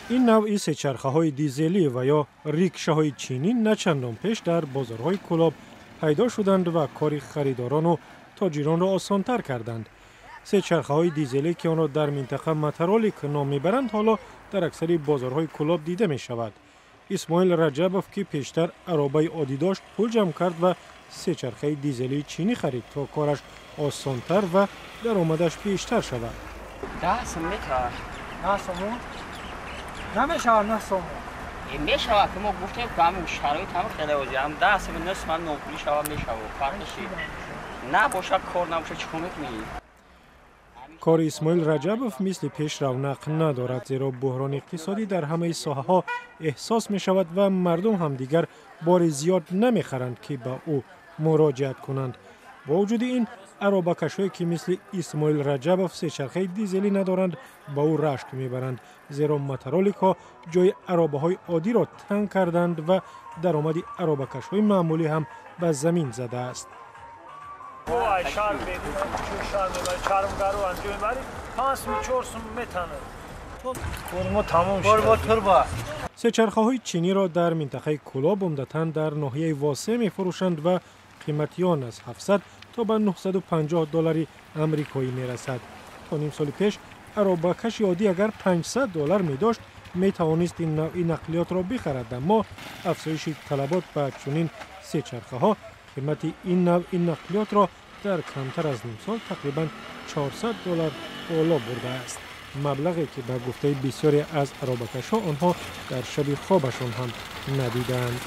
این نوع سه‌چرخه‌های دیزلی و یا ریکشه‌های چینی نچندان پیش در بازارهای کلاب پیدا شدند و کار خریداران و تاجران را آسان‌تر کردند. سه‌چرخه‌های دیزلی که آن را در منطقه مترولیک نام می‌برند حالا در اکثر بازارهای کلاب دیده می‌شود. اسماعیل رجبوف که پیشتر عربه عادی داشت پول جمع کرد و سه‌چرخه دیزلی چینی خرید تا کارش آسان‌تر و درآمدش بیشتر شود. 10 سوم می‌خواد. 10 سوم؟ نمیشه 9 سوم. میشه که ما گفتیم که همون شرایط هم خیلی وضعی هم 10 سوم نصف من نوکری شوم میشه و فرقش نه باشه کار نباشه چی کمک می‌کنی؟ کار اسماعیل رجبوف مثل پیش رونق ندارد زیرا بحران اقتصادی در همه ساحه‌ها احساس می شود و مردم هم دیگر بار زیاد نمیخرند که به او مراجعت کنند. با وجود این عربه‌کش‌هایی که مثل اسماعیل رجبوف سه‌چرخه دیزلی ندارند با او رشک میبرند زیرا مترولیک‌ها جای عربه‌های عادی را تنگ کردند و درآمد عربه‌کش‌های معمولی هم به زمین زده است. سه‌چرخه‌های چینی را در منطقه کلاب عمدتاً در ناحیه واسع می‌فروشند و قیمت آن از 700 تا به 950 دلار آمریکایی می‌رسد. تا نیم سال پیش عربه‌کش عادی اگر 500 دلار می‌داشت می‌توانست این نوع نقلیات را بخرد، اما افزایش طلبات به چنین سه‌چرخه‌ها قیمت این نوع نقلیات را در کمتر از نیم سال تقریباً 400 دلار بالا برده است. مبلغی که به گفته بسیاری از عربه‌کش‌ها آنها در شب خوابشان هم ندیدند.